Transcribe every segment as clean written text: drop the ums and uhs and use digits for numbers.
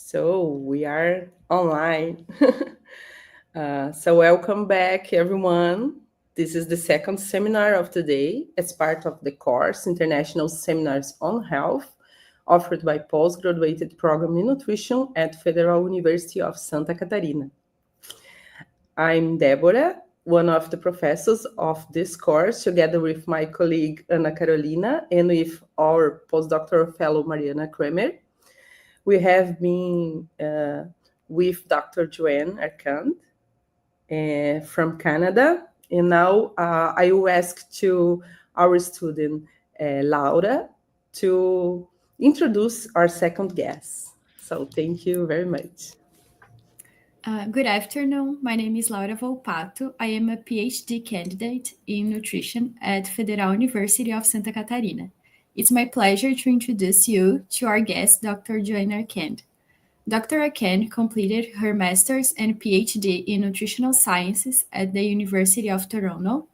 So we are online. So welcome back, everyone. This is the second seminar of the day as part of the course International Seminars on Health, offered by postgraduate program in nutrition at Federal University of Santa Catarina. I'm Deborah, one of the professors of this course, together with my colleague Ana Carolina and with our postdoctoral fellow Mariana Kremer. We have been with Dr. Joanne Arcand from Canada. And now I will ask to our student, Laura, to introduce our second guest. So thank you very much. Good afternoon. My name is Laura Volpato. I am a PhD candidate in nutrition at Federal University of Santa Catarina. It's my pleasure to introduce you to our guest, Dr. Joanne Arcand. Dr. Arcand completed her master's and PhD in nutritional sciences at the University of Toronto,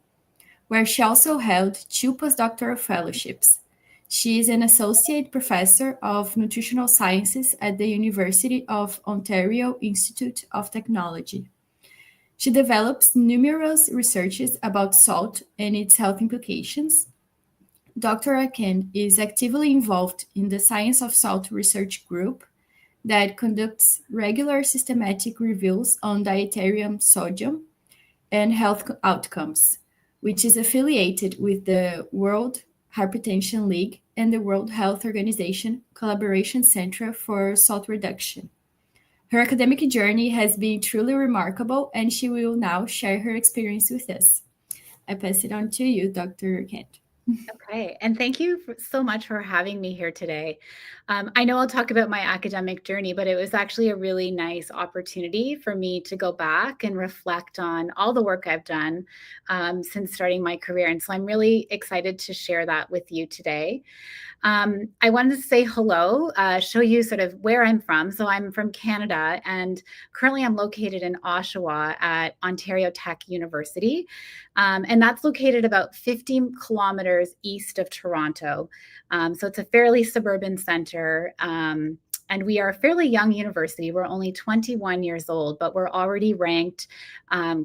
where she also held 2 postdoctoral fellowships. She is an associate professor of nutritional sciences at the University of Ontario Institute of Technology. She develops numerous researches about salt and its health implications. Dr. Arcand is actively involved in the Science of Salt Research Group that conducts regular systematic reviews on dietarian sodium and health outcomes, which is affiliated with the World Hypertension League and the World Health Organization Collaboration Center for Salt Reduction. Her academic journey has been truly remarkable, and she will now share her experience with us. I pass it on to you, Dr. Arcand. Okay, and thank you so much for having me here today. I know I'll talk about my academic journey, but it was actually a really nice opportunity for me to go back and reflect on all the work I've done since starting my career. And so I'm really excited to share that with you today. I wanted to say hello, show you sort of where I'm from. So I'm from Canada, and currently I'm located in Oshawa at Ontario Tech University. And that's located about 50 kilometers east of Toronto. So it's a fairly suburban center. And we are a fairly young university. We're only 21 years old, but we're already ranked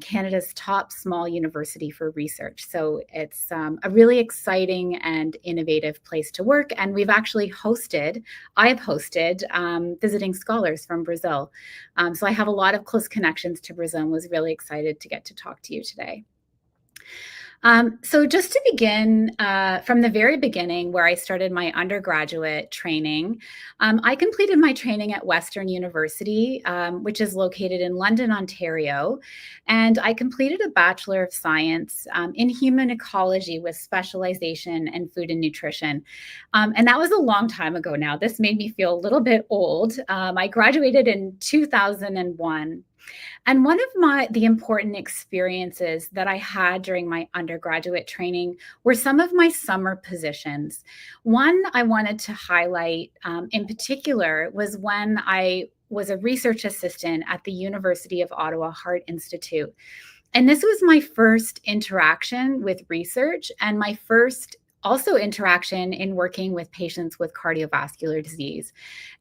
Canada's top small university for research. So it's a really exciting and innovative place to work. And we've actually I've hosted visiting scholars from Brazil. So I have a lot of close connections to Brazil and was really excited to get to talk to you today. So just to begin from the very beginning, where I started my undergraduate training, I completed my training at Western University, which is located in London, Ontario. And I completed a Bachelor of Science in Human Ecology with specialization in food and nutrition. And that was a long time ago now. This made me feel a little bit old. I graduated in 2001. And one of the important experiences that I had during my undergraduate training were some of my summer positions. One I wanted to highlight in particular was when I was a research assistant at the University of Ottawa Heart Institute. And this was my first interaction with research and my first also interaction in working with patients with cardiovascular disease.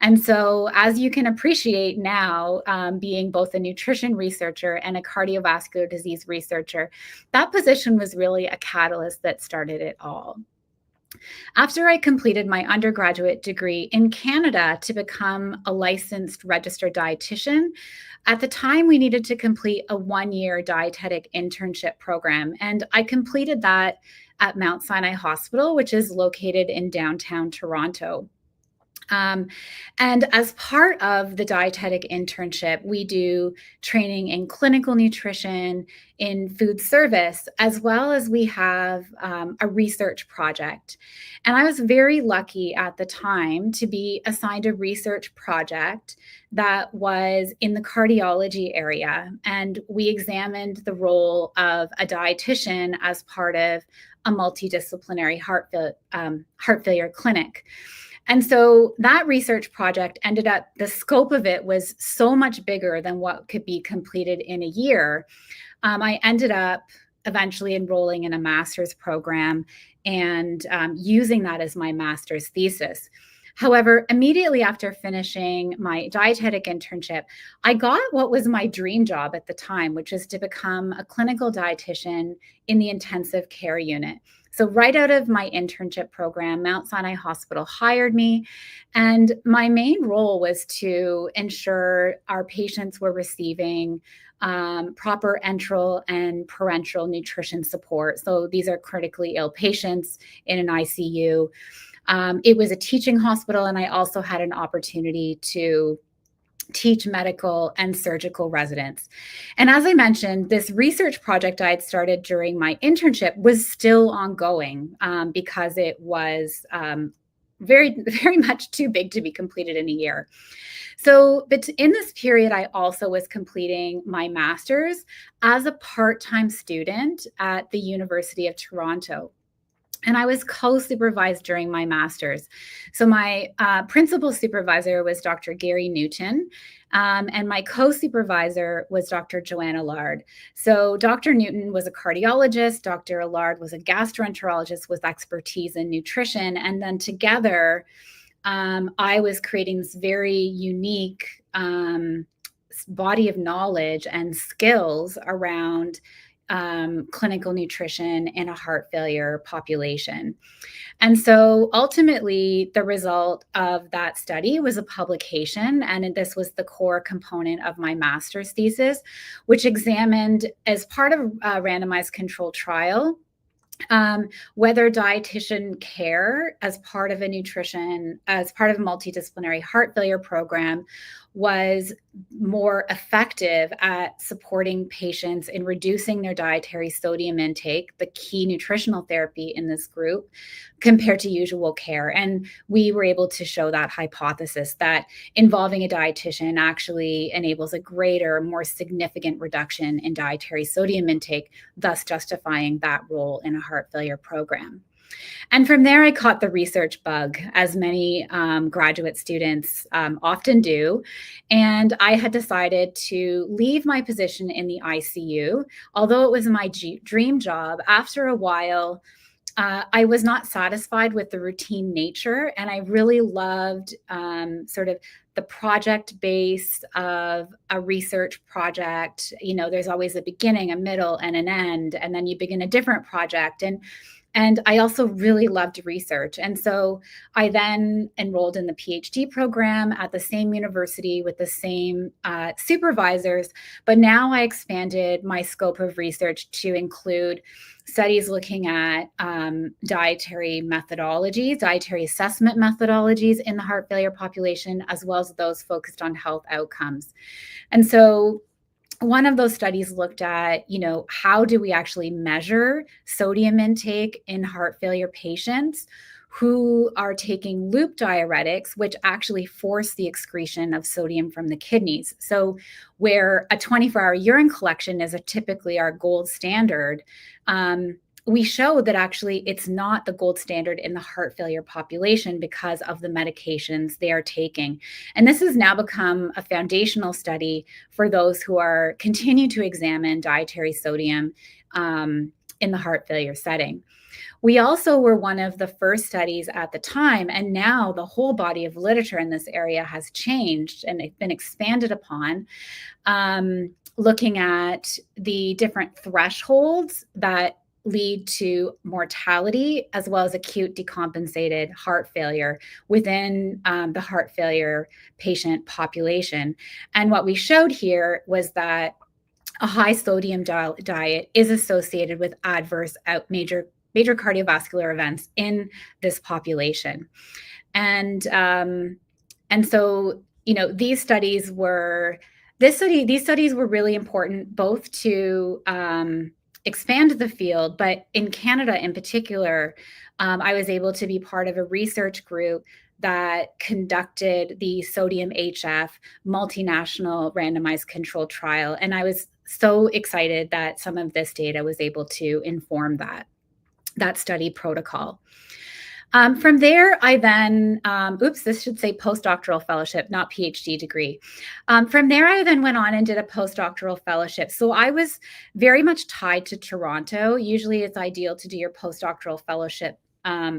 And so, as you can appreciate now, being both a nutrition researcher and a cardiovascular disease researcher, that position was really a catalyst that started it all. After I completed my undergraduate degree in Canada to become a licensed registered dietitian, at the time we needed to complete a 1-year dietetic internship program. And I completed that at Mount Sinai Hospital, which is located in downtown Toronto. And as part of the dietetic internship, we do training in clinical nutrition, in food service, as well as we have a research project. And I was very lucky at the time to be assigned a research project that was in the cardiology area. And we examined the role of a dietitian as part of a multidisciplinary heart failure clinic. And so that research project the scope of it was so much bigger than what could be completed in a year. I ended up eventually enrolling in a master's program and using that as my master's thesis. However, immediately after finishing my dietetic internship, I got what was my dream job at the time, which is to become a clinical dietitian in the intensive care unit. So right out of my internship program, Mount Sinai Hospital hired me, and my main role was to ensure our patients were receiving proper enteral and parenteral nutrition support. So these are critically ill patients in an ICU. It was a teaching hospital, and I also had an opportunity to teach medical and surgical residents. And as I mentioned, this research project I had started during my internship was still ongoing because it was very, very much too big to be completed in a year. So, but in this period, I also was completing my master's as a part-time student at the University of Toronto. And I was co-supervised during my master's. So my principal supervisor was Dr. Gary Newton, and my co-supervisor was Dr. Joanna Allard. So Dr. Newton was a cardiologist, Dr. Allard was a gastroenterologist with expertise in nutrition, and then together, I was creating this very unique body of knowledge and skills around clinical nutrition in a heart failure population. And so ultimately, the result of that study was a publication, and this was the core component of my master's thesis, which examined, as part of a randomized controlled trial, whether dietitian care as part of a multidisciplinary heart failure program was more effective at supporting patients in reducing their dietary sodium intake, the key nutritional therapy in this group, compared to usual care. And we were able to show that hypothesis that involving a dietitian actually enables a greater, more significant reduction in dietary sodium intake, thus justifying that role in a heart failure program. And from there, I caught the research bug, as many graduate students often do. And I had decided to leave my position in the ICU. Although it was my dream job, after a while, I was not satisfied with the routine nature. And I really loved sort of the project base of a research project. You know, there's always a beginning, a middle, and an end, and then you begin a different project. And I also really loved research. And so I then enrolled in the PhD program at the same university with the same supervisors. But now I expanded my scope of research to include studies looking at dietary methodologies, dietary assessment methodologies in the heart failure population, as well as those focused on health outcomes. And so one of those studies looked at, you know, how do we actually measure sodium intake in heart failure patients who are taking loop diuretics, which actually force the excretion of sodium from the kidneys. So where a 24-hour urine collection is typically our gold standard, we show that actually it's not the gold standard in the heart failure population because of the medications they are taking. And this has now become a foundational study for those who are continue to examine dietary sodium in the heart failure setting. We also were one of the first studies at the time, and now the whole body of literature in this area has changed and it's been expanded upon, looking at the different thresholds that lead to mortality as well as acute decompensated heart failure within the heart failure patient population. And what we showed here was that a high sodium diet is associated with adverse major cardiovascular events in this population. And so, you know, these studies were really important both to expand the field, but in Canada in particular, I was able to be part of a research group that conducted the Sodium HF multinational randomized controlled trial. And I was so excited that some of this data was able to inform that study protocol. From there, I then, this should say postdoctoral fellowship, not PhD degree. From there, I then went on and did a postdoctoral fellowship. So I was very much tied to Toronto. Usually it's ideal to do your postdoctoral fellowship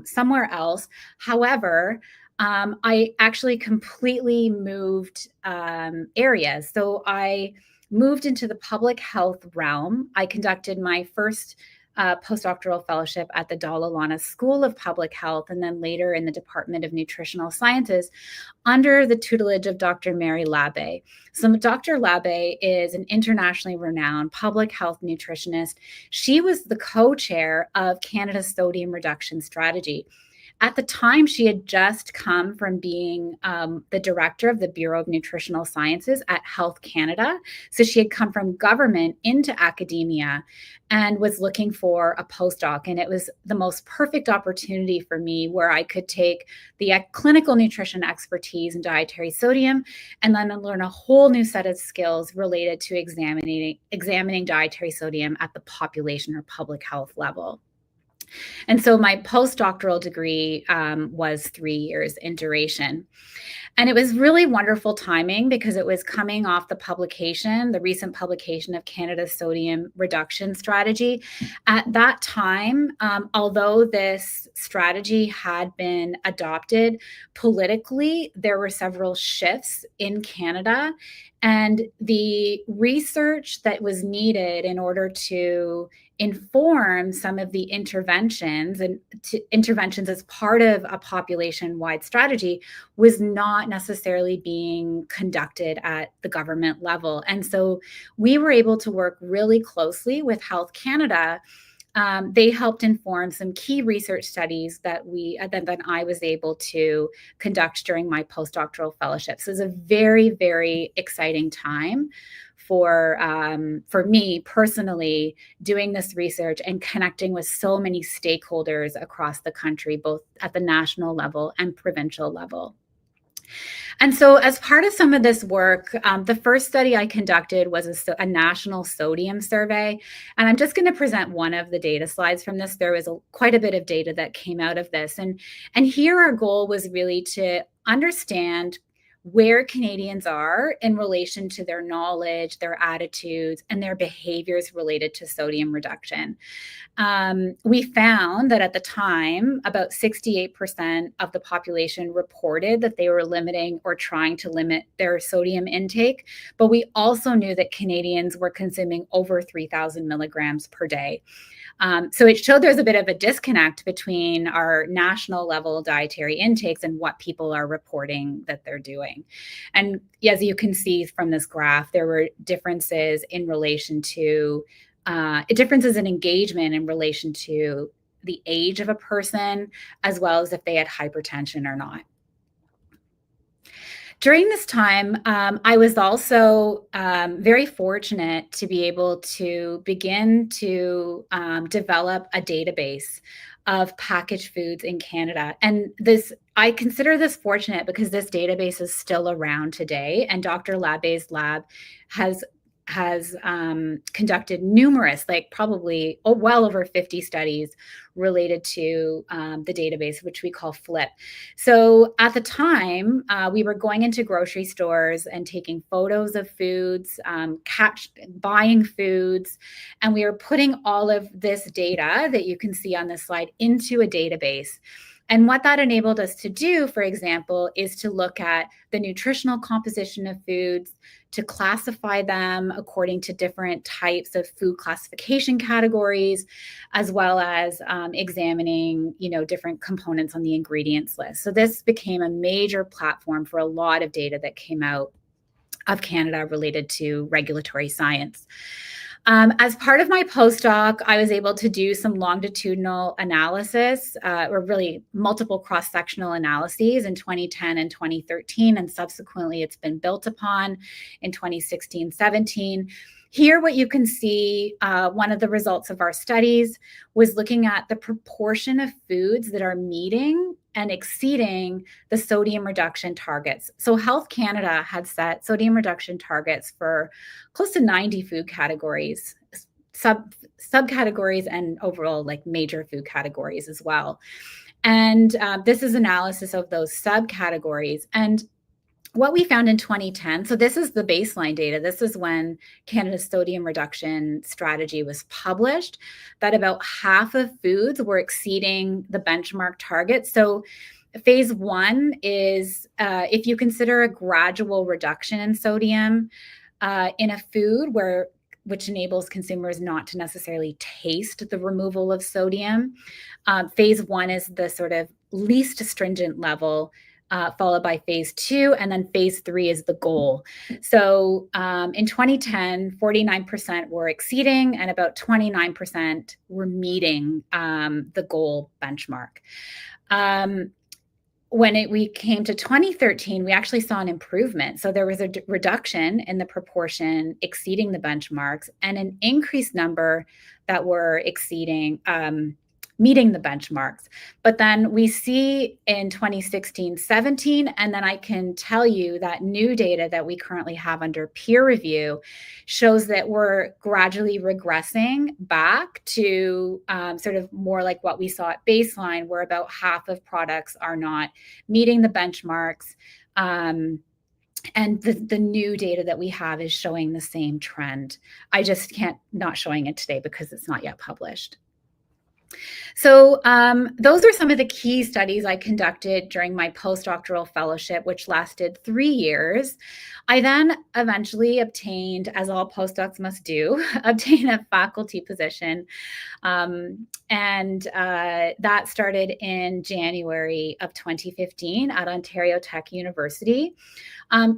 somewhere else. However, I actually completely moved areas. So I moved into the public health realm. I conducted my first postdoctoral fellowship at the Dalla Lana School of Public Health, and then later in the Department of Nutritional Sciences under the tutelage of Dr. Mary Labbé. So Dr. Labbé is an internationally renowned public health nutritionist. She was the co-chair of Canada's sodium reduction strategy. At the time, she had just come from being the director of the Bureau of Nutritional Sciences at Health Canada. So she had come from government into academia and was looking for a postdoc. And it was the most perfect opportunity for me, where I could take the clinical nutrition expertise in dietary sodium and then learn a whole new set of skills related to examining dietary sodium at the population or public health level. And so my postdoctoral degree was 3 years in duration. And it was really wonderful timing, because it was coming off the recent publication of Canada's sodium reduction strategy. At that time, although this strategy had been adopted politically, there were several shifts in Canada. And the research that was needed in order to inform some of the interventions as part of a population-wide strategy was not necessarily being conducted at the government level. And so we were able to work really closely with Health Canada. They helped inform some key research studies that I was able to conduct during my postdoctoral fellowship. So it was a very, very exciting time for me personally, doing this research and connecting with so many stakeholders across the country, both at the national level and provincial level. And so as part of some of this work, the first study I conducted was a national sodium survey. And I'm just going to present one of the data slides from this. There was quite a bit of data that came out of this. And here our goal was really to understand where Canadians are in relation to their knowledge, their attitudes, and their behaviors related to sodium reduction. We found that at the time, about 68% of the population reported that they were limiting or trying to limit their sodium intake, but we also knew that Canadians were consuming over 3,000 milligrams per day. So it showed there's a bit of a disconnect between our national level dietary intakes and what people are reporting that they're doing. And as you can see from this graph, there were differences in relation to differences in engagement in relation to the age of a person, as well as if they had hypertension or not. During this time, I was also very fortunate to be able to begin to develop a database of packaged foods in Canada. And I consider this fortunate because this database is still around today, and Dr. Labbé's lab has conducted numerous, probably well over 50 studies related to the database, which we call FLIP. So at the time, we were going into grocery stores and taking photos of foods, buying foods, and we were putting all of this data that you can see on this slide into a database. And what that enabled us to do, for example, is to look at the nutritional composition of foods, to classify them according to different types of food classification categories, as well as examining, different components on the ingredients list. So this became a major platform for a lot of data that came out of Canada related to regulatory science. As part of my postdoc, I was able to do some longitudinal analysis, or really multiple cross-sectional analyses in 2010 and 2013, and subsequently it's been built upon in 2016-17. Here, what you can see, one of the results of our studies was looking at the proportion of foods that are meeting and exceeding the sodium reduction targets. So Health Canada had set sodium reduction targets for close to 90 food categories, subcategories, and overall major food categories as well. And this is analysis of those subcategories. And what we found in 2010, so this is the baseline data. This is when Canada's sodium reduction strategy was published, that about half of foods were exceeding the benchmark target. So Phase 1 is if you consider a gradual reduction in sodium in a food which enables consumers not to necessarily taste the removal of sodium. Phase 1 is the sort of least stringent level, followed by phase 2, and then phase 3 is the goal. So in 2010, 49% were exceeding and about 29% were meeting the goal benchmark. When we came to 2013, we actually saw an improvement. So there was a reduction in the proportion exceeding the benchmarks and an increased number that were meeting the benchmarks. But then we see in 2016, 17, and then I can tell you that new data that we currently have under peer review shows that we're gradually regressing back to sort of more like what we saw at baseline, where about half of products are not meeting the benchmarks. And the new data that we have is showing the same trend. I just not showing it today because it's not yet published. So those are some of the key studies I conducted during my postdoctoral fellowship, which lasted 3 years. I then eventually obtained, as all postdocs must do, obtain a faculty position. And that started in January of 2015 at Ontario Tech University.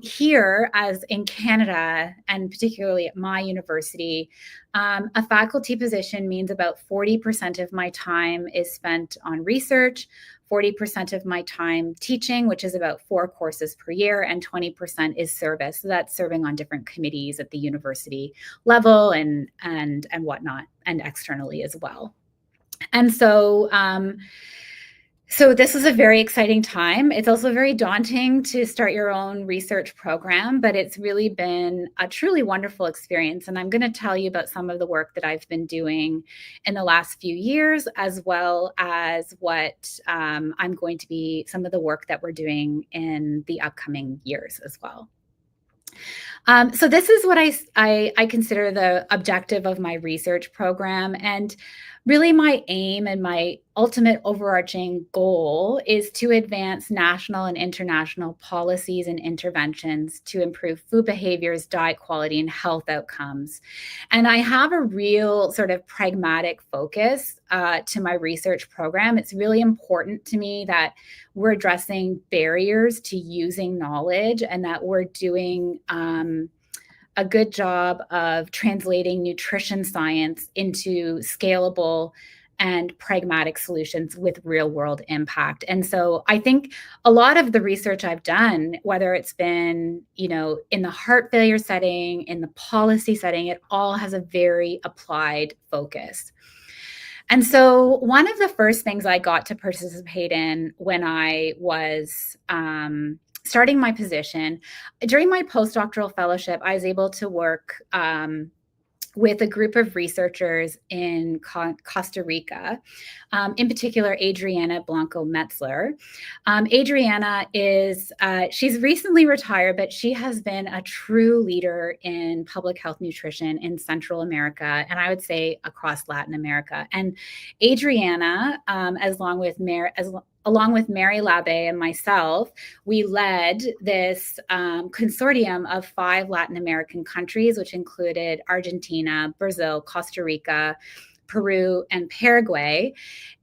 Here, as in Canada, and particularly at my university, a faculty position means about 40% of my time is spent on research, 40% of my time teaching, which is about 4 courses per year, and 20% is service. So that's serving on different committees at the university level and whatnot, and externally as well. And so this is a very exciting time. It's also very daunting to start your own research program, but it's really been a truly wonderful experience. And I'm going to tell you about some of the work that I've been doing in the last few years, as well as what some of the work that we're doing in the upcoming years as well. So this is what I consider the objective of my research program. And really my aim and my ultimate overarching goal is to advance national and international policies and interventions to improve food behaviors, diet quality, and health outcomes. And I have a real sort of pragmatic focus to my research program. It's really important to me that we're addressing barriers to using knowledge and that we're doing a good job of translating nutrition science into scalable and pragmatic solutions with real world impact. And so I think a lot of the research I've done, whether it's been, in the heart failure setting, in the policy setting, it all has a very applied focus. And so one of the first things I got to participate in when I was starting my position, during my postdoctoral fellowship, I was able to work with a group of researchers in Costa Rica, in particular, Adriana Blanco Metzler. Adriana she's recently retired, but she has been a true leader in public health nutrition in Central America, and I would say across Latin America. And Adriana, along with Mary Labe and myself, we led this consortium of 5 Latin American countries, which included Argentina, Brazil, Costa Rica, Peru, and Paraguay.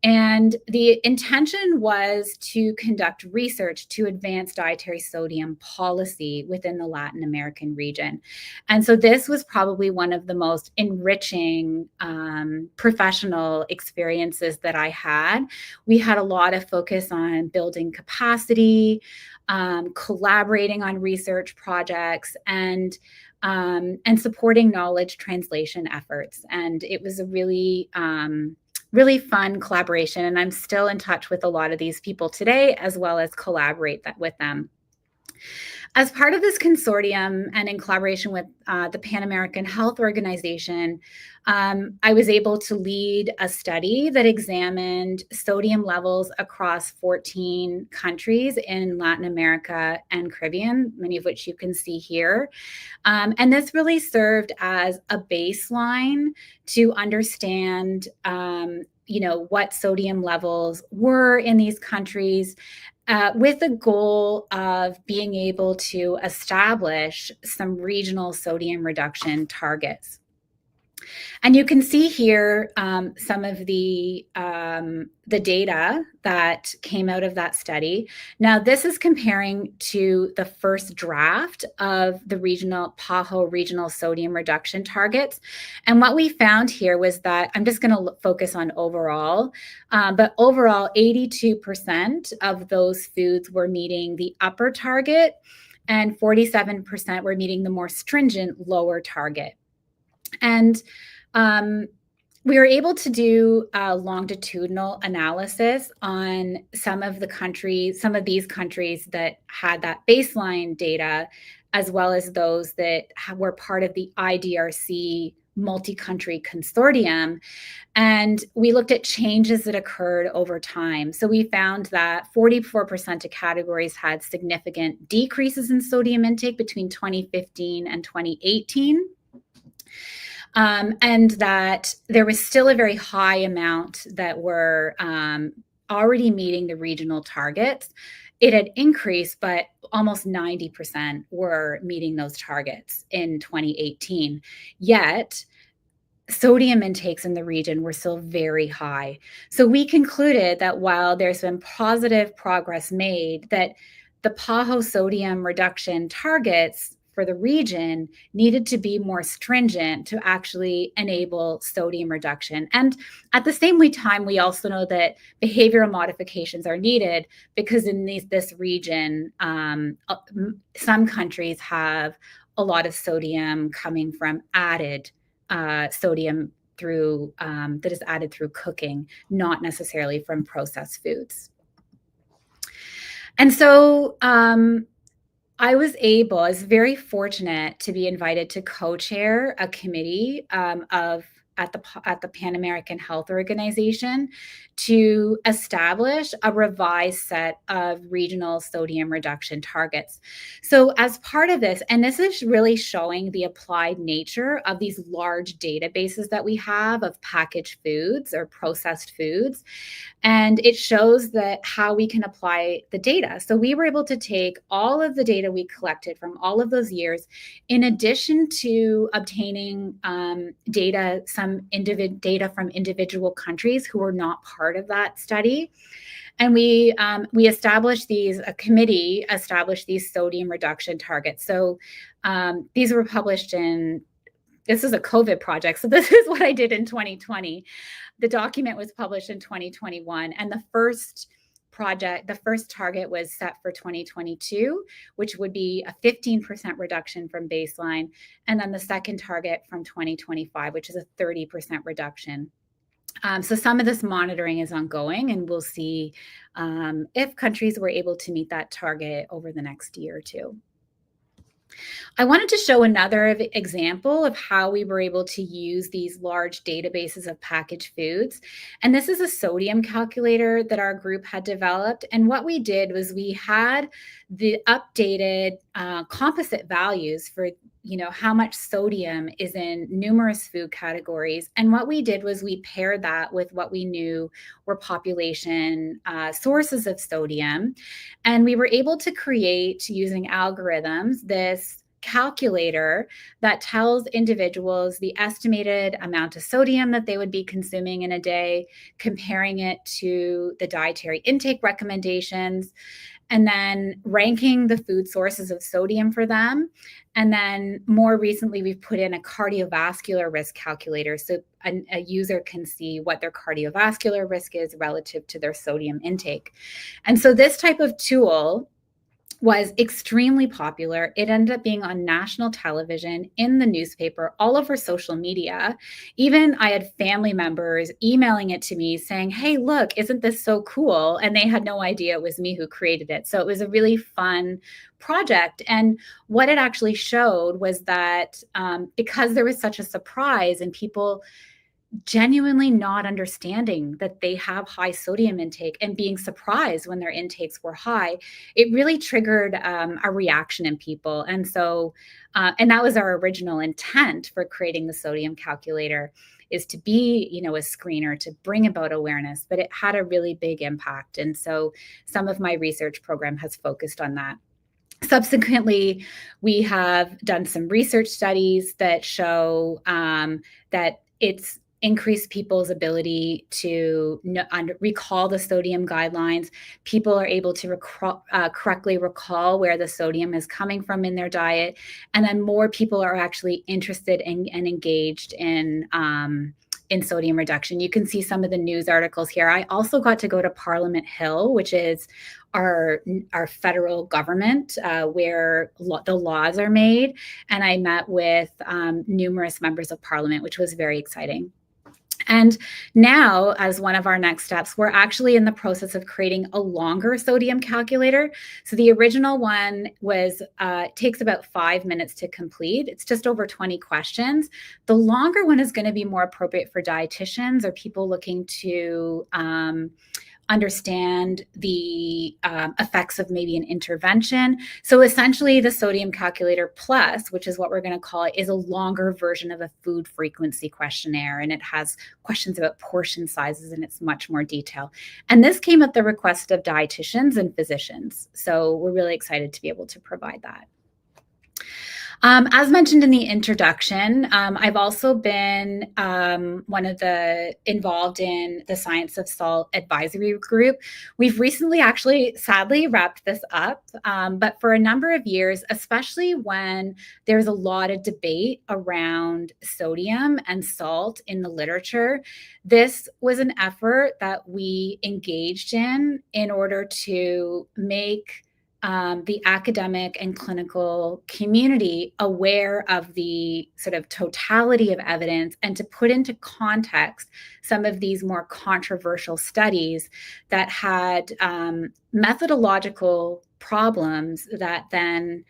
And the intention was to conduct research to advance dietary sodium policy within the Latin American region. And so this was probably one of the most enriching professional experiences that I had. We had a lot of focus on building capacity, collaborating on research projects, and supporting knowledge translation efforts. And it was a really fun collaboration. And I'm still in touch with a lot of these people today, as well as collaborate with them. As part of this consortium and in collaboration with the Pan American Health Organization, I was able to lead a study that examined sodium levels across 14 countries in Latin America and Caribbean, many of which you can see here. And this really served as a baseline to understand what sodium levels were in these countries, with the goal of being able to establish some regional sodium reduction targets. And you can see here some of the data that came out of that study. Now, this is comparing to the first draft of the PAHO regional sodium reduction targets. And what we found here was that, I'm just going to focus on overall, but overall 82% of those foods were meeting the upper target and 47% were meeting the more stringent lower target. And we were able to do a longitudinal analysis on some of these countries that had that baseline data, as well as those that were part of the IDRC multi-country consortium. And we looked at changes that occurred over time. So we found that 44% of categories had significant decreases in sodium intake between 2015 and 2018. And that there was still a very high amount that were already meeting the regional targets. It had increased, but almost 90% were meeting those targets in 2018. Yet, sodium intakes in the region were still very high. So we concluded that while there's been positive progress made, that the PAHO sodium reduction targets for the region needed to be more stringent to actually enable sodium reduction. And at the same time, we also know that behavioral modifications are needed because in this region, some countries have a lot of sodium coming from added sodium through that is added through cooking, not necessarily from processed foods. And so I was very fortunate to be invited to co-chair a committee at the Pan American Health Organization to establish a revised set of regional sodium reduction targets. So as part of this, and this is really showing the applied nature of these large databases that we have of packaged foods or processed foods, and it shows that how we can apply the data. So we were able to take all of the data we collected from all of those years, in addition to obtaining data from individual countries who were not part of that study. And we established a committee established these sodium reduction targets. So these were published this is a COVID project. So this is what I did in 2020. The document was published in 2021. And the first target was set for 2022, which would be a 15% reduction from baseline. And then the second target from 2025, which is a 30% reduction. So some of this monitoring is ongoing, and we'll see if countries were able to meet that target over the next year or two. I wanted to show another example of how we were able to use these large databases of packaged foods. And this is a sodium calculator that our group had developed. And what we did was we had the updated composite values for how much sodium is in numerous food categories. And what we did was we paired that with what we knew were population sources of sodium. And we were able to create, using algorithms, this calculator that tells individuals the estimated amount of sodium that they would be consuming in a day, comparing it to the dietary intake recommendations, and then ranking the food sources of sodium for them. And then more recently, we've put in a cardiovascular risk calculator so a user can see what their cardiovascular risk is relative to their sodium intake. And so this type of tool was extremely popular. It ended up being on national television, in the newspaper, all over social media. Even I had family members emailing it to me saying, hey, look, isn't this so cool? And they had no idea it was me who created it. So it was a really fun project. And what it actually showed was that because there was such a surprise and people genuinely not understanding that they have high sodium intake and being surprised when their intakes were high, it really triggered a reaction in people. And so, and that was our original intent for creating the sodium calculator, is to be, a screener, to bring about awareness, but it had a really big impact. And so some of my research program has focused on that. Subsequently, we have done some research studies that show that it's increased people's ability to recall the sodium guidelines. People are able to correctly recall where the sodium is coming from in their diet. And then more people are actually interested in and engaged in sodium reduction. You can see some of the news articles here. I also got to go to Parliament Hill, which is our federal government, where the laws are made. And I met with numerous members of Parliament, which was very exciting. And now, as one of our next steps, we're actually in the process of creating a longer sodium calculator. So the original one takes about 5 minutes to complete. It's just over 20 questions. The longer one is going to be more appropriate for dietitians or people looking to understand the effects of maybe an intervention. So essentially the Sodium Calculator Plus, which is what we're going to call it, is a longer version of a food frequency questionnaire, and it has questions about portion sizes, and it's much more detailed. And this came at the request of dietitians and physicians. So we're really excited to be able to provide that. As mentioned in the introduction, I've also been involved in the Science of Salt Advisory Group. We've recently actually, sadly, wrapped this up, but for a number of years, especially when there's a lot of debate around sodium and salt in the literature, this was an effort that we engaged in order to make the academic and clinical community aware of the sort of totality of evidence, and to put into context some of these more controversial studies that had methodological problems that then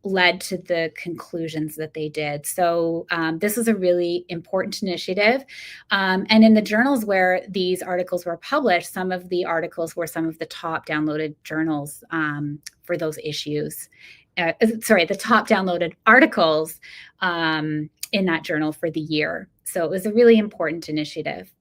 led to the conclusions that they did. So this is a really important initiative. And in the journals where these articles were published, some of the articles were some of the top downloaded journals for those issues. The top downloaded articles in that journal for the year. So it was a really important initiative.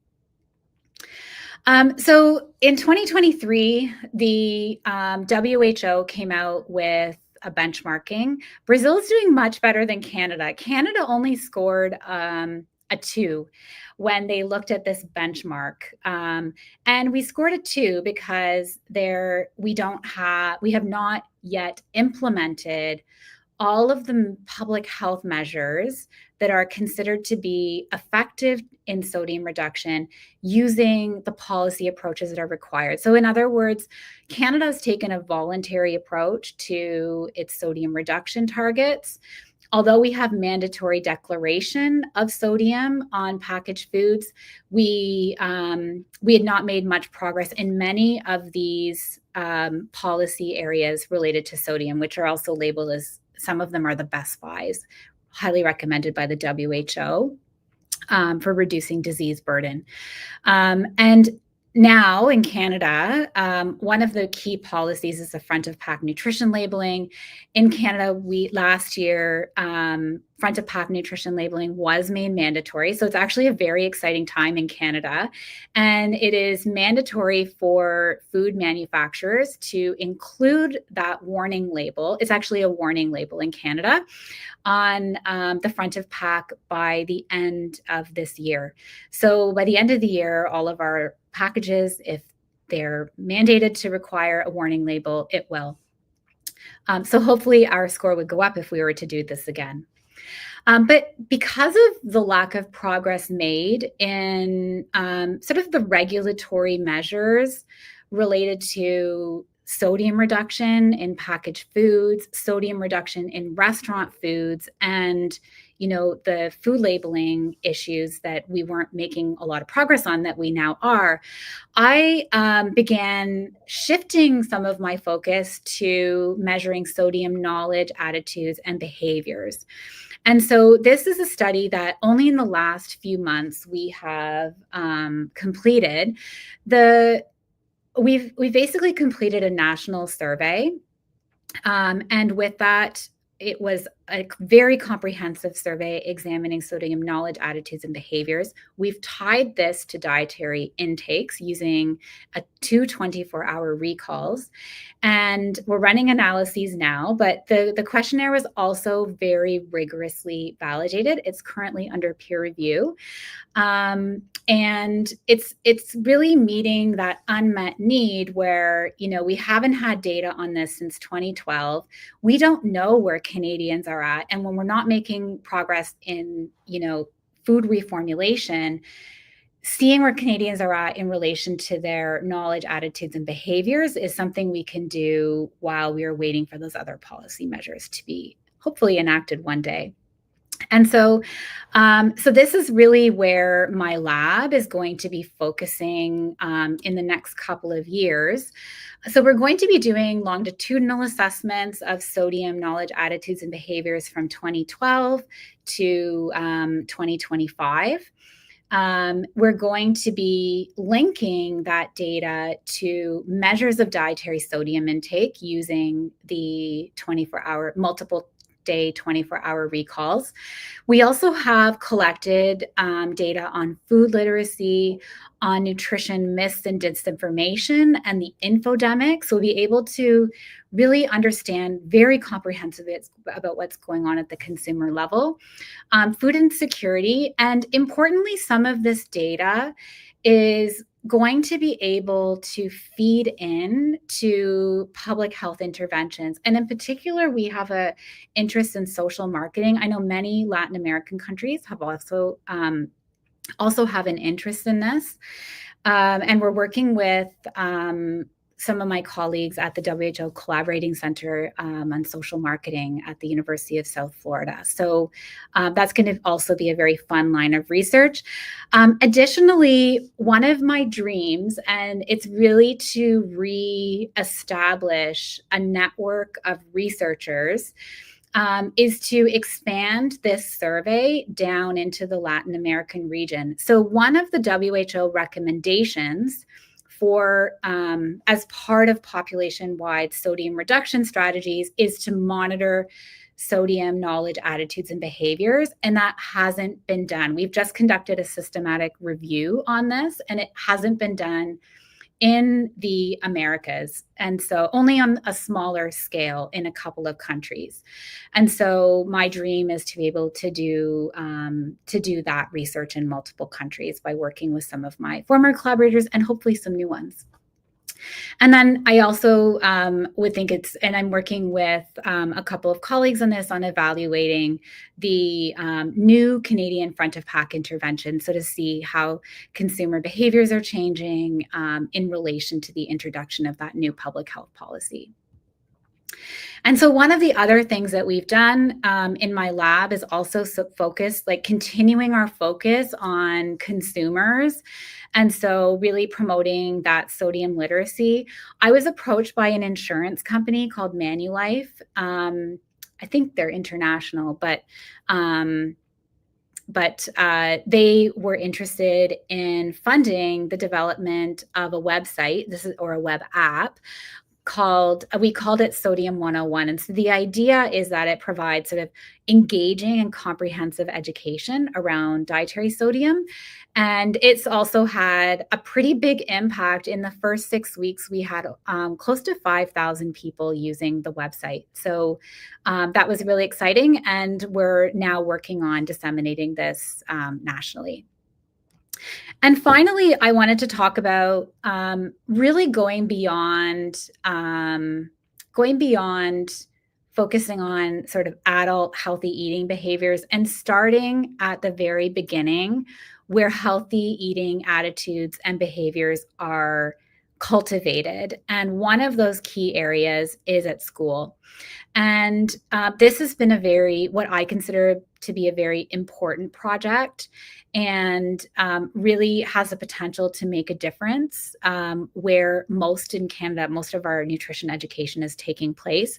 So in 2023, the WHO came out with a benchmarking. Brazil is doing much better than Canada. Canada only scored a 2 when they looked at this benchmark. And we scored a 2 because we have not yet implemented all of the public health measures that are considered to be effective in sodium reduction using the policy approaches that are required. So in other words, Canada has taken a voluntary approach to its sodium reduction targets. Although we have mandatory declaration of sodium on packaged foods, we had not made much progress in many of these policy areas related to sodium, which are also labeled as, some of them are the best buys, highly recommended by the WHO for reducing disease burden. And now in Canada, one of the key policies is the front of pack nutrition labeling. In Canada, last year, front of pack nutrition labeling was made mandatory. So it's actually a very exciting time in Canada. And it is mandatory for food manufacturers to include that warning label. It's actually a warning label in Canada on the front of pack by the end of this year. So by the end of the year, all of our packages, if they're mandated to require a warning label, it will. So hopefully our score would go up if we were to do this again. But because of the lack of progress made in sort of the regulatory measures related to sodium reduction in packaged foods, sodium reduction in restaurant foods, and the food labeling issues that we weren't making a lot of progress on that we now are, I began shifting some of my focus to measuring sodium knowledge, attitudes, and behaviors. And so this is a study that only in the last few months we have completed. We've basically completed a national survey, and with that, it was a very comprehensive survey examining sodium knowledge, attitudes, and behaviors. We've tied this to dietary intakes using two 24-hour recalls. And we're running analyses now, but the questionnaire was also very rigorously validated. It's currently under peer review. And it's really meeting that unmet need where, we haven't had data on this since 2012. We don't know where Canadians are at. And when we're not making progress in, food reformulation, seeing where Canadians are at in relation to their knowledge, attitudes, and behaviors is something we can do while we are waiting for those other policy measures to be hopefully enacted one day. And so this is really where my lab is going to be focusing in the next couple of years. So we're going to be doing longitudinal assessments of sodium knowledge, attitudes, and behaviors from 2012 to 2025. We're going to be linking that data to measures of dietary sodium intake using the multiple day 24-hour recalls. We also have collected data on food literacy, on nutrition myths and disinformation, and the infodemic. So we'll be able to really understand very comprehensively about what's going on at the consumer level. Food insecurity, and importantly, some of this data is going to be able to feed in to public health interventions. And in particular, we have an interest in social marketing. I know many Latin American countries have also have an interest in this. And we're working with some of my colleagues at the WHO Collaborating Center on Social Marketing at the University of South Florida. So that's going to also be a very fun line of research. Additionally, one of my dreams, and it's really to re-establish a network of researchers, is to expand this survey down into the Latin American region. So one of the WHO recommendations for as part of population-wide sodium reduction strategies is to monitor sodium knowledge, attitudes, and behaviors, and that hasn't been done. We've just conducted a systematic review on this, and it hasn't been done in the Americas, and so only on a smaller scale in a couple of countries. And so my dream is to be able to do that research in multiple countries by working with some of my former collaborators and hopefully some new ones. And then I also would think and I'm working with a couple of colleagues on this, on evaluating the new Canadian front of pack intervention. So to see how consumer behaviors are changing in relation to the introduction of that new public health policy. And so one of the other things that we've done in my lab is also continuing our focus on consumers. And so really promoting that sodium literacy. I was approached by an insurance company called Manulife. I think they're international, but they were interested in funding the development of a website, or a web app, we called it Sodium 101. And so the idea is that it provides sort of engaging and comprehensive education around dietary sodium. And it's also had a pretty big impact. In the first 6 weeks, we had close to 5,000 people using the website. So that was really exciting. And we're now working on disseminating this nationally. And finally, I wanted to talk about really going beyond focusing on sort of adult healthy eating behaviors and starting at the very beginning, where healthy eating attitudes and behaviors are cultivated. And one of those key areas is at school. And this has been what I consider to be a very important project, and really has the potential to make a difference where most in Canada, most of our nutrition education is taking place.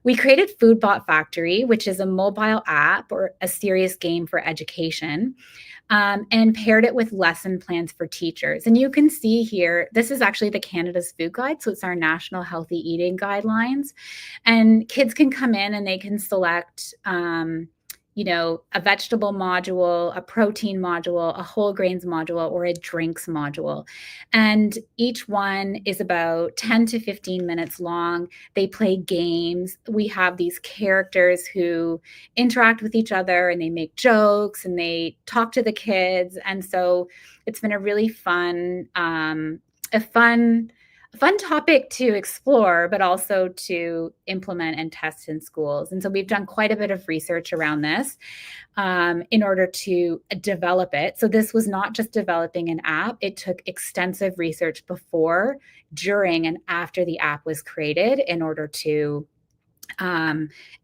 We created Foodbot Factory, which is a mobile app or a serious game for education, and paired it with lesson plans for teachers. And you can see here, this is actually the Canada's Food Guide. So it's our National Healthy Eating Guidelines. And kids can come in and they can select a vegetable module, a protein module, a whole grains module, or a drinks module. And each one is about 10 to 15 minutes long. They play games. We have these characters who interact with each other, and they make jokes and they talk to the kids. And so it's been a really fun topic to explore, but also to implement and test in schools. And so we've done quite a bit of research around this in order to develop it. So this was not just developing an app. It took extensive research before, during, and after the app was created in order to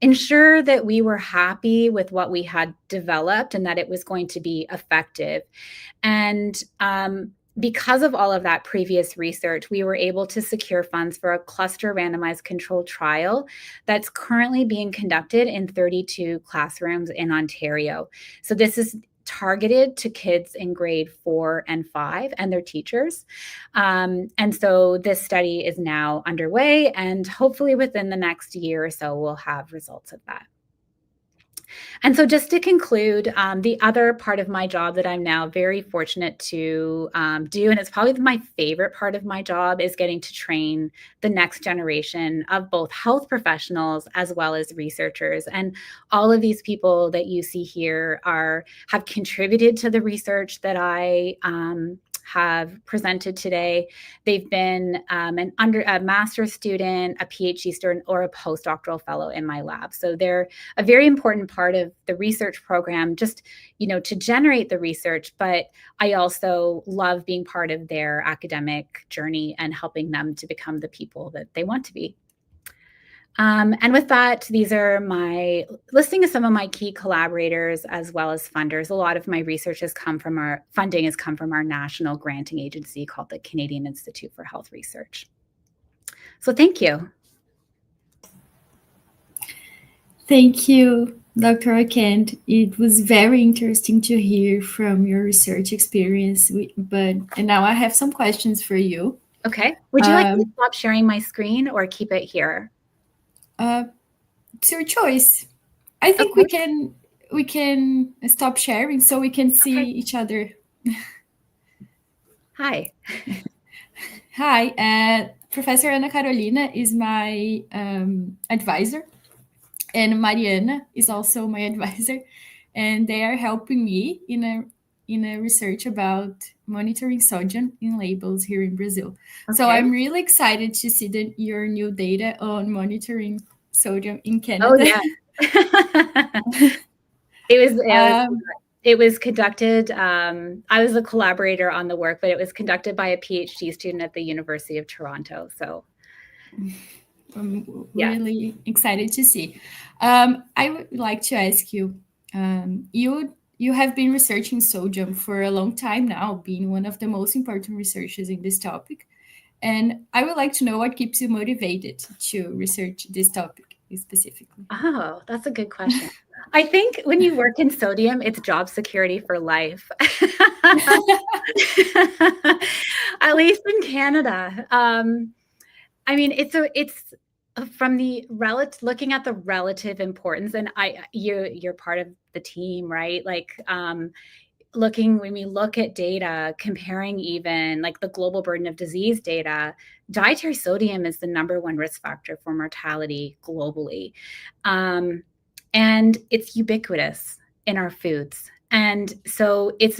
ensure that we were happy with what we had developed and that it was going to be effective. And because of all of that previous research, we were able to secure funds for a cluster randomized controlled trial that's currently being conducted in 32 classrooms in Ontario. So this is targeted to kids in grade 4 and 5 and their teachers. And so this study is now underway, and hopefully within the next year or so, we'll have results of that. And so just to conclude, the other part of my job that I'm now very fortunate to do, and it's probably my favorite part of my job, is getting to train the next generation of both health professionals as well as researchers. And all of these people that you see here have contributed to the research that I have presented today. They've been a master's student, a PhD student, or a postdoctoral fellow in my lab. So they're a very important part of the research program, just, to generate the research. But I also love being part of their academic journey and helping them to become the people that they want to be. And with that, these are my listing of some of my key collaborators as well as funders. A lot of my research funding has come from our national granting agency called the Canadian Institute for Health Research. So thank you. Thank you, Dr. Akand. It was very interesting to hear from your research experience, and now I have some questions for you. Okay. Would you like me to stop sharing my screen or keep it here? It's your choice. I think we can stop sharing so we can see each other. Hi. Hi. Professor Ana Carolina is my advisor, and Mariana is also my advisor, and they are helping me in a research about monitoring sodium in labels here in Brazil. Okay. So I'm really excited to see your new data on monitoring sodium in Canada. Oh yeah. It was conducted. I was a collaborator on the work, but it was conducted by a PhD student at the University of Toronto. So I'm really excited to see. I would like to ask you, you have been researching sodium for a long time now, being one of the most important researchers in this topic. And I would like to know what keeps you motivated to research this topic specifically. Oh, that's a good question. I think when you work in sodium, it's job security for life. At least in Canada. I mean, it's from the looking at the relative importance, and you're part of the team, right? Like when we look at data, comparing even like the global burden of disease data, dietary sodium is the #1 risk factor for mortality globally. And it's ubiquitous in our foods. And so it's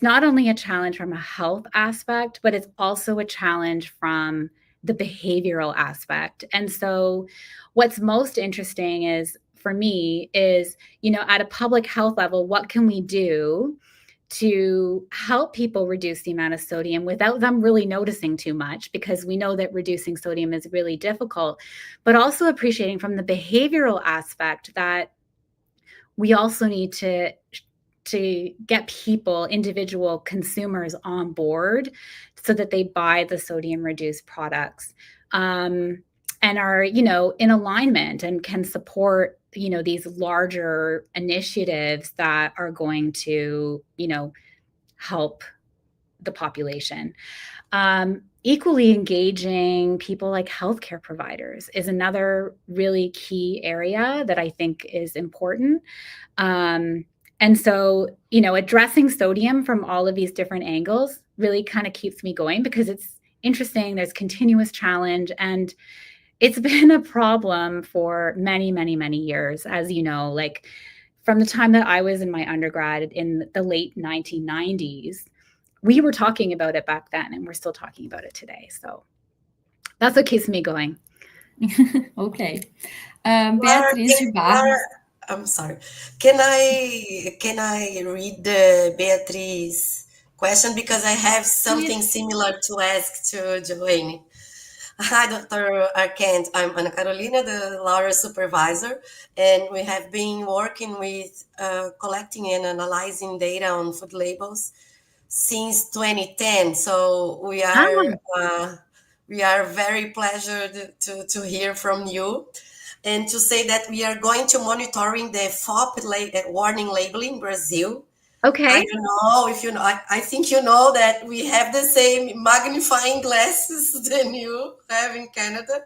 not only a challenge from a health aspect, but it's also a challenge from the behavioral aspect. And so what's most interesting for me is, at a public health level, what can we do to help people reduce the amount of sodium without them really noticing too much, because we know that reducing sodium is really difficult, but also appreciating from the behavioral aspect that we also need to get people, individual consumers on board so that they buy the sodium reduced products, and are, in alignment and can support, these larger initiatives that are going to, help the population. Equally engaging people like healthcare providers is another really key area that I think is important. And so, addressing sodium from all of these different angles really kind of keeps me going, because it's interesting. There's continuous challenge, and it's been a problem for many, many, many years. As you know, like from the time that I was in my undergrad in the late 1990s, we were talking about it back then, and we're still talking about it today. So that's what keeps me going. Okay. Beatriz de Barros. I'm sorry. Can I read the Beatriz question, because I have something similar to ask to Joanne. Hi, Dr. Arcand. I'm Ana Carolina, the Laura supervisor, and we have been working with collecting and analyzing data on food labels since 2010. So we are very pleasured to hear from you, and to say that we are going to monitoring the FOP warning labeling in Brazil. Okay. I don't know if you know. I think you know that we have the same magnifying glasses than you have in Canada,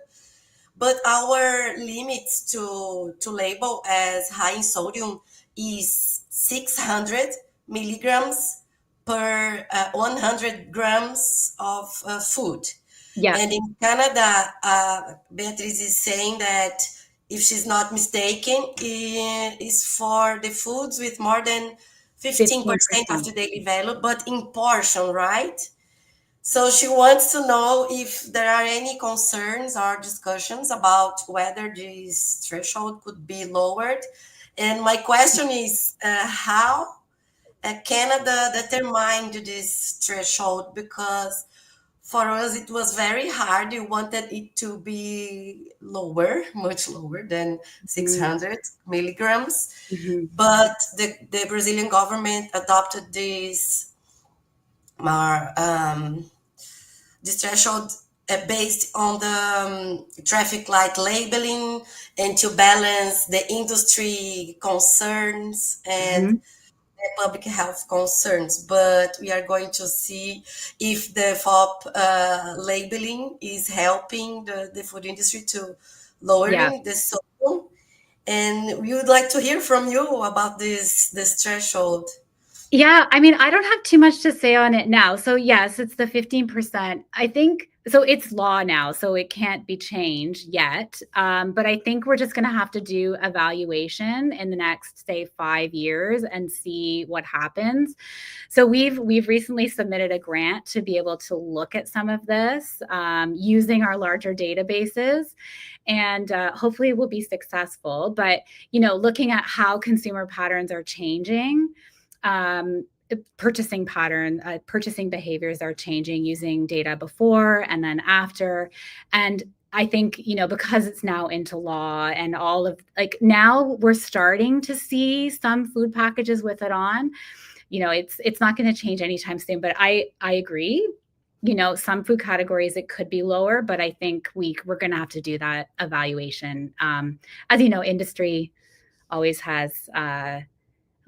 but our limits to label as high in sodium is 600 milligrams per 100 grams of food. Yeah. And in Canada, Beatriz is saying that, if she's not mistaken, is for the foods with more than 15% of the daily value, but in portion, right? So she wants to know if there are any concerns or discussions about whether this threshold could be lowered. And my question is, how Canada determined this threshold? Because for us, it was very hard. We wanted it to be lower, much lower than 600 milligrams. Mm-hmm. But the Brazilian government adopted this threshold based on the traffic light labeling, and to balance the industry concerns and public health concerns. But we are going to see if the FOP labeling is helping the food industry to lowering the sodium. And we would like to hear from you about this threshold. Yeah, I mean, I don't have too much to say on it now. So yes, it's the 15%. I think, so it's law now, so it can't be changed yet. But I think we're just going to have to do evaluation in the next, say, 5 years and see what happens. So we've recently submitted a grant to be able to look at some of this using our larger databases. And hopefully we'll be successful. But, looking at how consumer patterns are changing, purchasing behaviors are changing using data before and then after. And I think, because it's now into law and all of, now we're starting to see some food packages with it on, it's not going to change anytime soon, but I agree. Some food categories, it could be lower, but I think we're going to have to do that evaluation. As you know, industry always has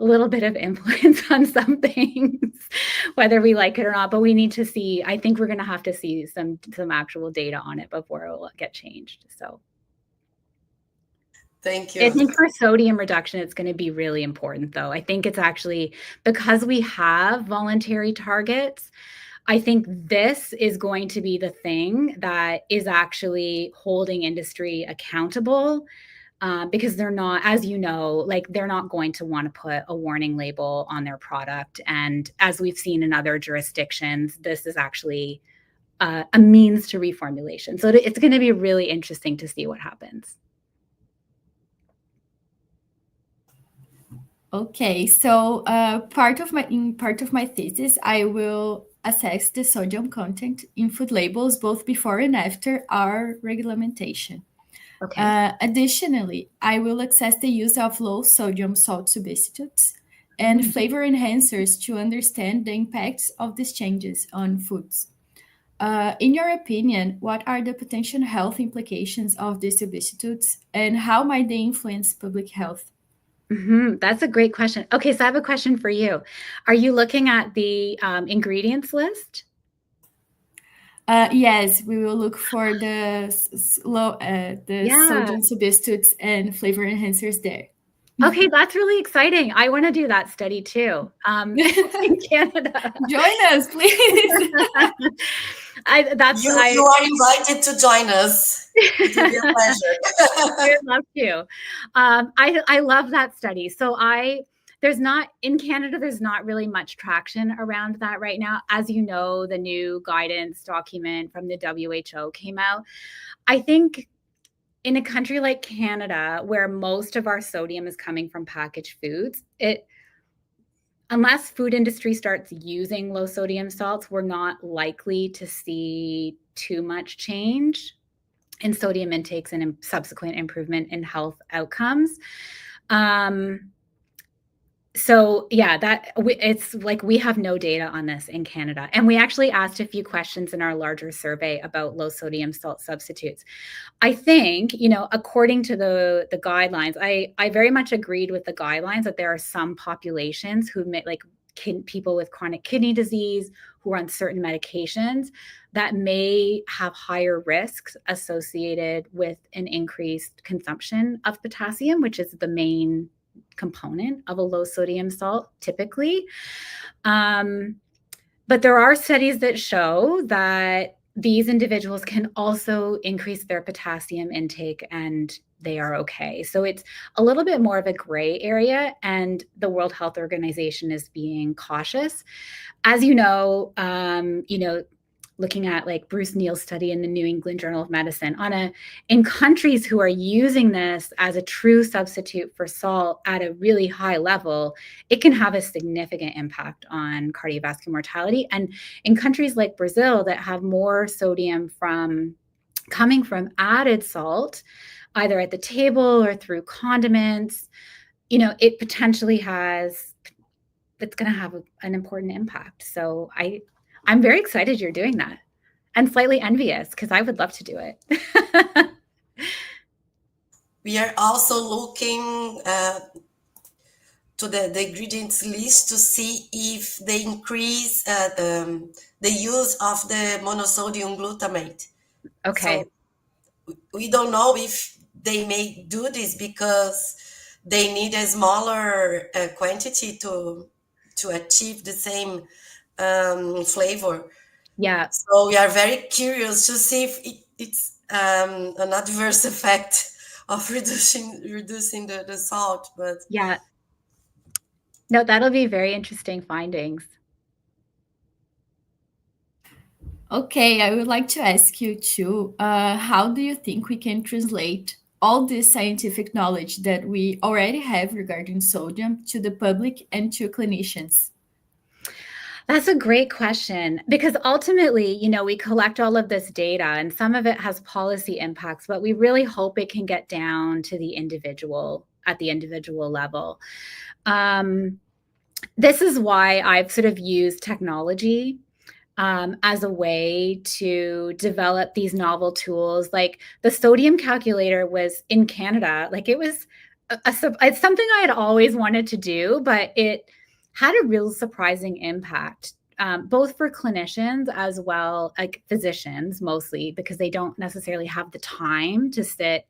a little bit of influence on some things, whether we like it or not, but we need to see, I think we're going to have to see some actual data on it before it will get changed. So thank you. I think for sodium reduction, it's going to be really important, though. I think it's actually, because we have voluntary targets, I think this is going to be the thing that is actually holding industry accountable, because they're not, as you know, they're not going to want to put a warning label on their product. And as we've seen in other jurisdictions, this is actually a means to reformulation. So it's going to be really interesting to see what happens. Okay, so part of my thesis, I will assess the sodium content in food labels both before and after our regulation. Okay. Additionally, I will assess the use of low sodium salt substitutes and flavor enhancers to understand the impacts of these changes on foods. In your opinion, what are the potential health implications of these substitutes and how might they influence public health? That's a great question. Okay, so I have a question for you. Are you looking at the ingredients list? Yes, we will look for the Yeah. sodium substitutes and flavor enhancers there. Okay, that's really exciting. I want to do that study too in Canada. Join us, please. You are invited to join us. It will be a pleasure. I would love to. I love that study. So in Canada, there's not really much traction around that right now. As you know, the new guidance document from the WHO came out. I think in a country like Canada, where most of our sodium is coming from packaged foods, unless food industry starts using low sodium salts, we're not likely to see too much change in sodium intakes and subsequent improvement in health outcomes. So yeah, it's like we have no data on this in Canada. And we actually asked a few questions in our larger survey about low sodium salt substitutes. I think, according to the guidelines, I very much agreed with the guidelines that there are some populations who may, like people with chronic kidney disease who are on certain medications that may have higher risks associated with an increased consumption of potassium, which is the main component of a low sodium salt typically. But there are studies that show that these individuals can also increase their potassium intake and they are okay. So it's a little bit more of a gray area, and the World Health Organization is being cautious. As looking at like Bruce Neal's study in the New England Journal of Medicine in countries who are using this as a true substitute for salt at a really high level, it can have a significant impact on cardiovascular mortality. And in countries like Brazil that have more sodium coming from added salt, either at the table or through condiments, it potentially it's going to have an important impact. So I'm very excited you're doing that and slightly envious because I would love to do it. We are also looking to the ingredients list to see if they increase the use of the monosodium glutamate. Okay. So we don't know if they may do this because they need a smaller quantity to achieve the same flavor. Yeah. So we are very curious to see if it's an adverse effect of reducing the salt. But yeah, no, that'll be very interesting findings. Okay, I would like to ask you too, how do you think we can translate all this scientific knowledge that we already have regarding sodium to the public and to clinicians? That's a great question, because ultimately, we collect all of this data and some of it has policy impacts, but we really hope it can get down to the individual at the individual level. This is why I've sort of used technology as a way to develop these novel tools. Like the sodium calculator was in Canada, like it was it's something I had always wanted to do, but it had a real surprising impact, both for clinicians as well, like physicians mostly, because they don't necessarily have the time to sit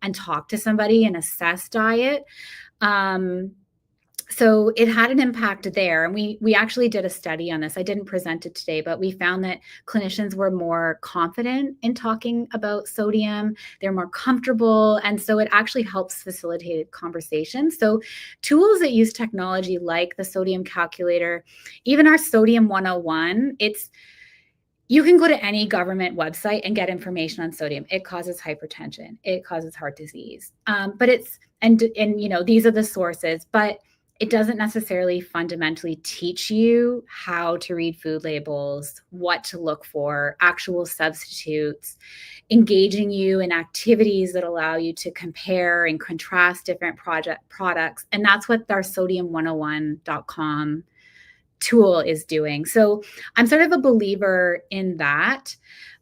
and talk to somebody and assess diet. So it had an impact there. And we actually did a study on this. I didn't present it today, but we found that clinicians were more confident in talking about sodium. They're more comfortable. And so it actually helps facilitate conversations. So tools that use technology like the sodium calculator, even our Sodium 101, you can go to any government website and get information on sodium. It causes hypertension. It causes heart disease. But these are the sources. But it doesn't necessarily fundamentally teach you how to read food labels, what to look for, actual substitutes, engaging you in activities that allow you to compare and contrast different products. And that's what our sodium101.com tool is doing. So I'm sort of a believer in that.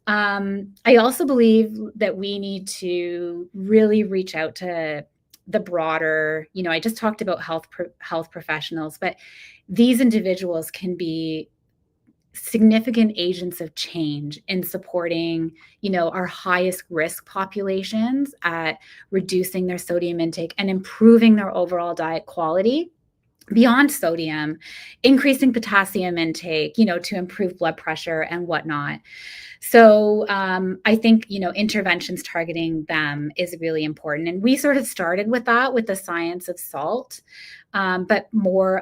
I also believe that we need to really reach out to the broader, I just talked about health professionals, but these individuals can be significant agents of change in supporting, our highest risk populations at reducing their sodium intake and improving their overall diet quality. Beyond sodium, increasing potassium intake, to improve blood pressure and whatnot. So I think, interventions targeting them is really important. And we sort of started with that, with the science of salt. But more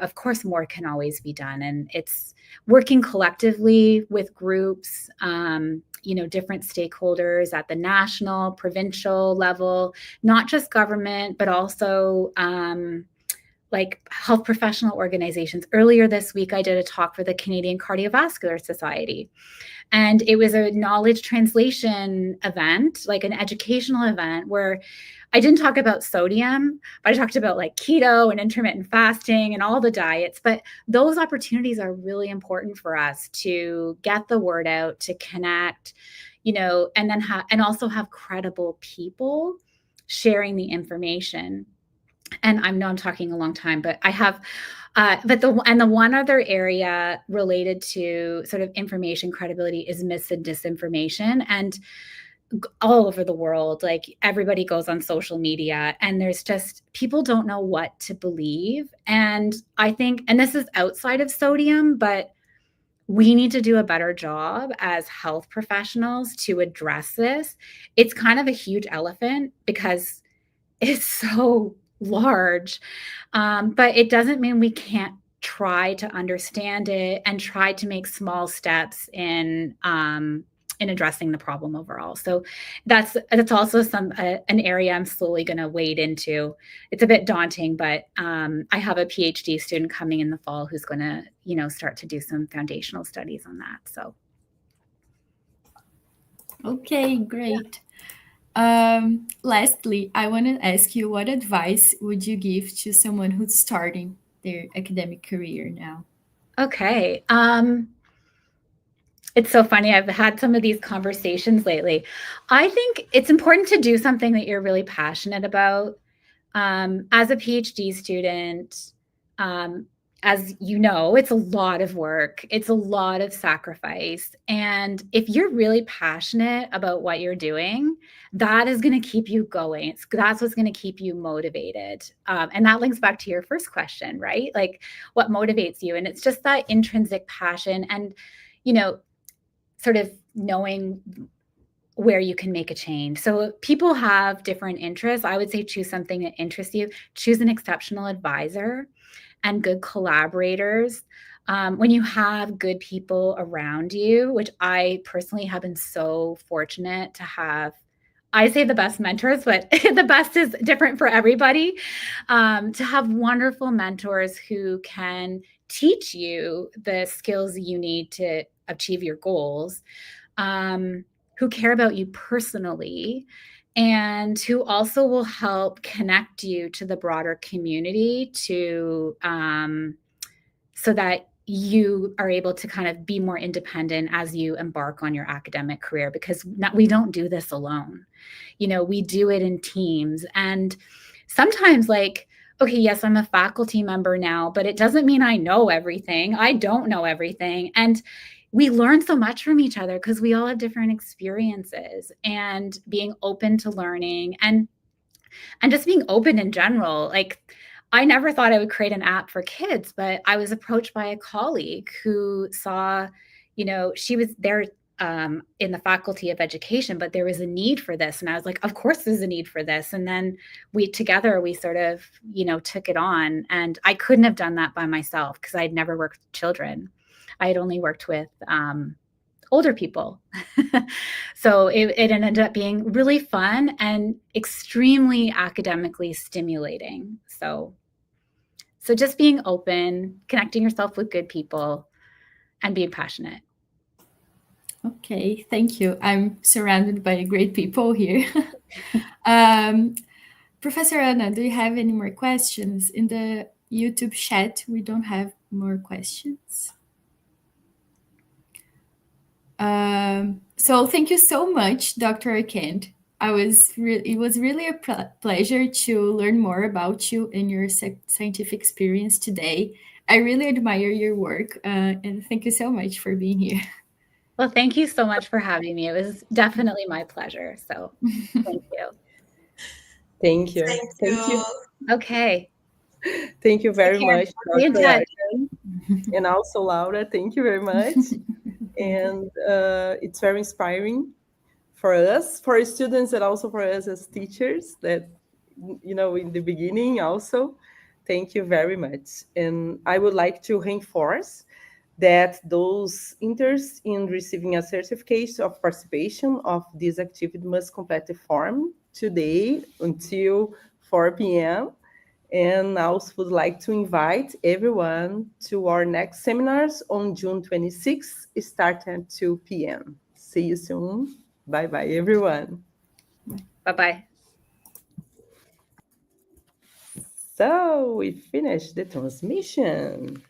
can always be done. And it's working collectively with groups, different stakeholders at the national, provincial level, not just government, but also like health professional organizations. Earlier this week, I did a talk for the Canadian Cardiovascular Society. And it was a knowledge translation event, like an educational event where I didn't talk about sodium, but I talked about like keto and intermittent fasting and all the diets. But those opportunities are really important for us to get the word out, to connect, and then and also have credible people sharing the information. And I know I'm talking a long time, but I have, the one other area related to sort of information credibility is myths and disinformation. And all over the world, like everybody goes on social media and there's just, people don't know what to believe. And I think, and this is outside of sodium, but we need to do a better job as health professionals to address this. It's kind of a huge elephant because it's so large, but it doesn't mean we can't try to understand it and try to make small steps in addressing the problem overall. So that's also an area I'm slowly going to wade into. It's a bit daunting, but I have a PhD student coming in the fall who's going to start to do some foundational studies on that. So okay, great. Lastly, I want to ask you, what advice would you give to someone who's starting their academic career now? Okay. It's so funny. I've had some of these conversations lately. I think it's important to do something that you're really passionate about. As a PhD student, as you know, it's a lot of work. It's a lot of sacrifice. And if you're really passionate about what you're doing, that is going to keep you going. That's what's going to keep you motivated. And that links back to your first question, right? Like what motivates you? And it's just that intrinsic passion and, sort of knowing where you can make a change. So people have different interests. I would say choose something that interests you. Choose an exceptional advisor and good collaborators. When you have good people around you, which I personally have been so fortunate to have, I say the best mentors, but the best is different for everybody. To have wonderful mentors who can teach you the skills you need to achieve your goals, who care about you personally, and who also will help connect you to the broader community to so that you are able to kind of be more independent as you embark on your academic career, because we don't do this alone. We do it in teams. And sometimes okay, yes, I'm a faculty member now, but it doesn't mean I know everything. I don't know everything. And we learn so much from each other because we all have different experiences, and being open to learning and just being open in general. Like, I never thought I would create an app for kids, but I was approached by a colleague who saw, she was there in the faculty of education, but there was a need for this. And I was like, of course there's a need for this. And then we sort of, took it on. And I couldn't have done that by myself because I'd never worked with children. I had only worked with older people. So it ended up being really fun and extremely academically stimulating. So So just being open, connecting yourself with good people, and being passionate. Okay, thank you. I'm surrounded by great people here. Professor Anna, do you have any more questions? In the YouTube chat, we don't have more questions. So thank you so much, Dr. Arkand. It was really a pleasure to learn more about you and your scientific experience today. I really admire your work, and thank you so much for being here. Well, thank you so much for having me. It was definitely my pleasure. So thank you. Thank you. Thank you. Okay. Thank you very much, Be in Dr. touch. Arkand. And also Laura, thank you very much. And it's very inspiring for us, for students, and also for us as teachers that, you know, in the beginning also. Thank you very much. And I would like to reinforce that those interested in receiving a certificate of participation of this activity must complete the form today until 4 p.m. And I also would like to invite everyone to our next seminars on June 26th, starting at 2 p.m. See you soon. Bye-bye, everyone. Bye-bye. So we finished the transmission.